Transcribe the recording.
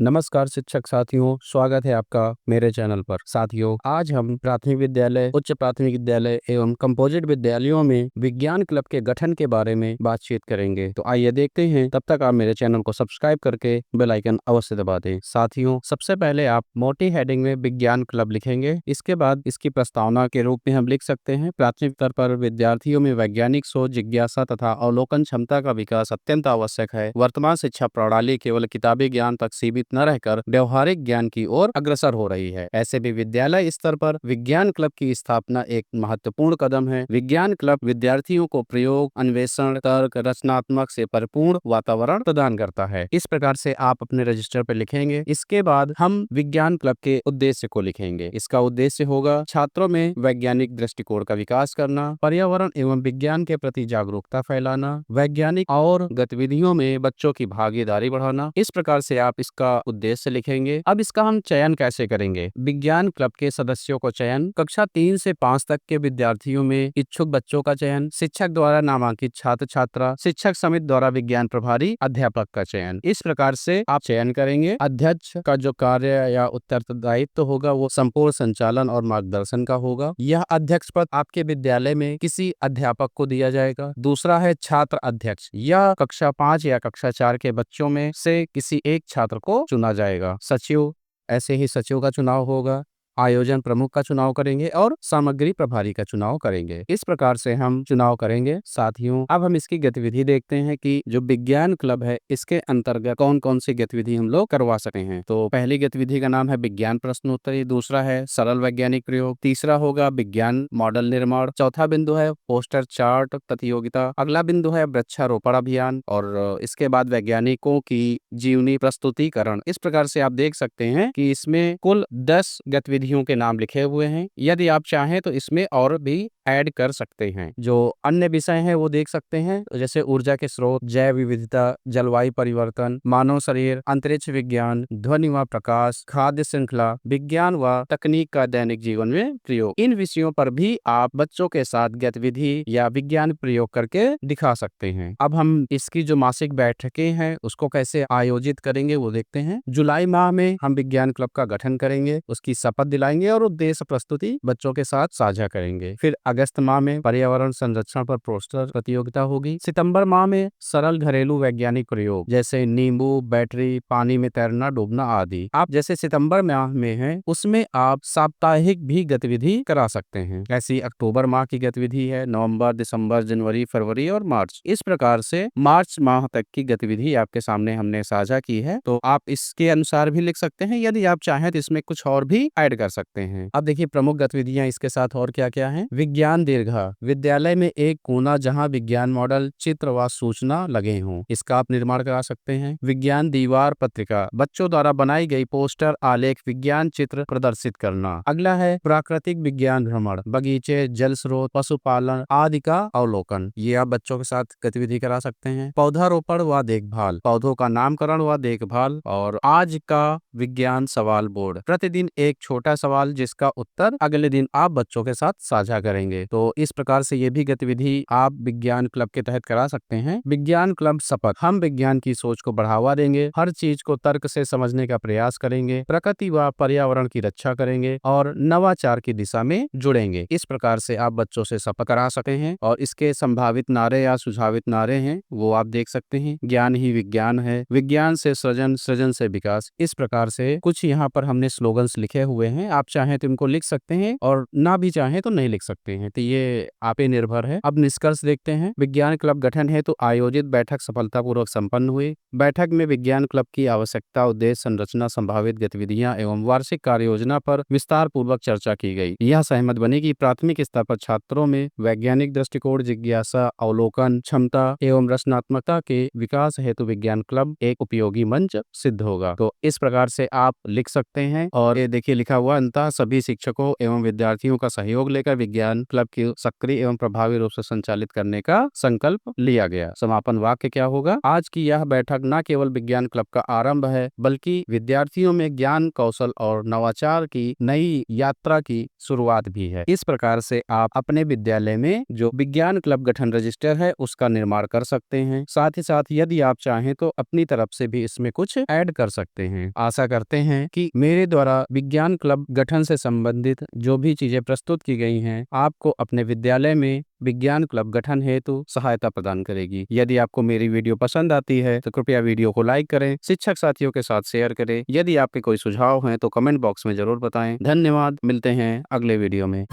नमस्कार शिक्षक साथियों, स्वागत है आपका मेरे चैनल पर। साथियों, आज हम प्राथमिक विद्यालय, उच्च प्राथमिक विद्यालय एवं कंपोजिट विद्यालयों में विज्ञान क्लब के गठन के बारे में बातचीत करेंगे। तो आइए देखते हैं। तब तक आप मेरे चैनल को सब्सक्राइब करके बेल आइकन अवश्य दबा दें। साथियों, सबसे पहले आप मोटी हेडिंग में विज्ञान क्लब लिखेंगे। इसके बाद इसकी प्रस्तावना के रूप में हम लिख सकते हैं, प्राथमिक स्तर पर विद्यार्थियों में वैज्ञानिक सोच, जिज्ञासा तथा अवलोकन क्षमता का विकास अत्यंत आवश्यक है। वर्तमान शिक्षा प्रणाली केवल किताबी ज्ञान तक सीमित न रहकर व्यवहारिक ज्ञान की ओर अग्रसर हो रही है। ऐसे भी विद्यालय स्तर पर विज्ञान क्लब की स्थापना एक महत्वपूर्ण कदम है। विज्ञान क्लब विद्यार्थियों को प्रयोग, अन्वेषण, तर्क, रचनात्मक से परिपूर्ण वातावरण प्रदान करता है। इस प्रकार से आप अपने रजिस्टर पर लिखेंगे। इसके बाद हम विज्ञान क्लब के उद्देश्य को लिखेंगे। इसका उद्देश्य होगा छात्रों में वैज्ञानिक दृष्टिकोण का विकास करना, पर्यावरण एवं विज्ञान के प्रति जागरूकता फैलाना, वैज्ञानिक और गतिविधियों में बच्चों की भागीदारी बढ़ाना। इस प्रकार से आप इसका उद्देश्य लिखेंगे। अब इसका हम चयन कैसे करेंगे? विज्ञान क्लब के सदस्यों को चयन, कक्षा 3 से 5 तक के विद्यार्थियों में इच्छुक बच्चों का चयन, शिक्षक द्वारा नामांकित छात्र छात्रा, शिक्षक समिति द्वारा विज्ञान प्रभारी अध्यापक का चयन। इस प्रकार से आप चयन करेंगे। अध्यक्ष का जो कार्य या उत्तरदायित्व होगा वो संपूर्ण संचालन और मार्गदर्शन का होगा। यह अध्यक्ष पद आपके विद्यालय में किसी अध्यापक को दिया जाएगा। दूसरा है छात्र अध्यक्ष। यह कक्षा 5 या कक्षा 4 के बच्चों में से किसी एक छात्र को चुना जाएगा। सचिव, ऐसे ही सचिव का चुनाव होगा। आयोजन प्रमुख का चुनाव करेंगे और सामग्री प्रभारी का चुनाव करेंगे। इस प्रकार से हम चुनाव करेंगे। साथियों, अब हम इसकी गतिविधि देखते हैं कि जो विज्ञान क्लब है इसके अंतर्गत कौन कौन सी गतिविधि हम लोग करवा सकते हैं। तो पहली गतिविधि का नाम है विज्ञान प्रश्नोत्तरी, दूसरा है सरल वैज्ञानिक प्रयोग, तीसरा होगा विज्ञान मॉडल निर्माण, चौथा बिंदु है पोस्टर चार्ट प्रतियोगिता, अगला बिंदु है वृक्षारोपण अभियान और इसके बाद वैज्ञानिकों की जीवनी प्रस्तुतिकरण। इस प्रकार से आप देख सकते हैं कि इसमें कुल 10 गतिविधियों के नाम लिखे हुए हैं। यदि आप चाहें तो इसमें और भी ऐड कर सकते हैं। जो अन्य विषय हैं वो देख सकते हैं, जैसे ऊर्जा के स्रोत, जैव विविधता, जलवायु परिवर्तन, मानव शरीर, अंतरिक्ष विज्ञान, ध्वनि व प्रकाश, खाद्य श्रृंखला, विज्ञान व तकनीक का दैनिक जीवन में प्रयोग। इन विषयों पर भी आप बच्चों के साथ गतिविधि या विज्ञान प्रयोग करके दिखा सकते हैं। अब हम इसकी जो मासिक बैठकें हैं उसको कैसे आयोजित करेंगे वो देखते हैं। जुलाई माह में हम विज्ञान क्लब का गठन करेंगे, उसकी शपथ दिलाएंगे और उद्देश्य प्रस्तुति बच्चों के साथ साझा करेंगे। फिर अगस्त माह में पर्यावरण संरक्षण पर पोस्टर प्रतियोगिता होगी। सितंबर माह में सरल घरेलू वैज्ञानिक प्रयोग जैसे नींबू, बैटरी, पानी में तैरना, डूबना आदि। आप जैसे सितंबर माह में हैं उसमें आप साप्ताहिक भी गतिविधि करा सकते हैं। ऐसी अक्टूबर माह की गतिविधि है, नवंबर, दिसंबर, जनवरी, फरवरी और मार्च। इस प्रकार से मार्च माह तक की गतिविधि आपके सामने हमने साझा की है। तो आप इसके अनुसार भी लिख सकते हैं। यदि आप चाहें तो इसमें कुछ और भी ऐड कर सकते हैं। अब देखिए प्रमुख गतिविधियां इसके साथ और क्या क्या हैं। विज्ञान दीर्घा, विद्यालय में एक कोना जहां विज्ञान मॉडल, चित्र व सूचना लगे हों, इसका आप निर्माण करा सकते हैं। विज्ञान दीवार पत्रिका, बच्चों द्वारा बनाई गई पोस्टर, आलेख, विज्ञान चित्र प्रदर्शित करना। अगला है प्राकृतिक विज्ञान भ्रमण, बगीचे, जल स्रोत, पशुपालन आदि का अवलोकन। ये आप बच्चों के साथ गतिविधि करा सकते हैं। पौधारोपण व देखभाल, पौधों का नामकरण व देखभाल। और आज का विज्ञान सवाल बोर्ड, प्रतिदिन एक छोटा सवाल जिसका उत्तर अगले दिन आप बच्चों के साथ साझा करेंगे। तो इस प्रकार से ये भी गतिविधि आप विज्ञान क्लब के तहत करा सकते हैं। विज्ञान क्लब शपथ, हम विज्ञान की सोच को बढ़ावा देंगे, हर चीज को तर्क से समझने का प्रयास करेंगे, प्रकृति व पर्यावरण की रक्षा करेंगे और नवाचार की दिशा में जुड़ेंगे। इस प्रकार से आप बच्चों से शपथ करा सकते हैं। और इसके संभावित नारे या सुझावित नारे हैं वो आप देख सकते हैं। ज्ञान ही विज्ञान है, विज्ञान से सृजन, सृजन से विकास। इस प्रकार से कुछ यहाँ पर हमने स्लोगन्स लिखे हुए हैं। आप चाहें तो इनको लिख सकते हैं और ना भी चाहें तो नहीं लिख सकते हैं। तो ये आप पे निर्भर है। अब निष्कर्ष देखते हैं। विज्ञान क्लब गठन है तो आयोजित बैठक सफलतापूर्वक संपन्न हुई। बैठक में विज्ञान क्लब की आवश्यकता, उद्देश्य, संरचना, संभावित गतिविधियां एवं वार्षिक कार्य योजना पर विस्तार पूर्वक चर्चा की गई। यह सहमत बनी कि प्राथमिक स्तर पर छात्रों में वैज्ञानिक दृष्टिकोण, जिज्ञासा, अवलोकन क्षमता एवं रचनात्मकता के विकास हेतु विज्ञान क्लब एक उपयोगी मंच सिद्ध होगा। तो इस प्रकार से आप लिख सकते हैं। और ये देखिए लिखा हुआ, अंततः सभी शिक्षकों एवं विद्यार्थियों का सहयोग लेकर विज्ञान क्लब को सक्रिय एवं प्रभावी रूप से संचालित करने का संकल्प लिया गया। समापन वाक्य क्या होगा? आज की यह बैठक न केवल विज्ञान क्लब का आरंभ है, बल्कि विद्यार्थियों में ज्ञान, कौशल और नवाचार की नई यात्रा की शुरुआत भी है। इस प्रकार से आप अपने विद्यालय में जो विज्ञान क्लब गठन रजिस्टर है उसका निर्माण कर सकते हैं। साथ ही साथ यदि आप चाहें तो अपनी तरफ से भी इसमें कुछ ऐड कर सकते हैं। आशा करते हैं कि मेरे द्वारा विज्ञान क्लब गठन से संबंधित जो भी चीजें प्रस्तुत की गई हैं आपको अपने विद्यालय में विज्ञान क्लब गठन हेतु सहायता प्रदान करेगी। यदि आपको मेरी वीडियो पसंद आती है तो कृपया वीडियो को लाइक करें, शिक्षक साथियों के साथ शेयर करें। यदि आपके कोई सुझाव हैं तो कमेंट बॉक्स में जरूर बताएं। धन्यवाद, मिलते हैं अगले वीडियो में।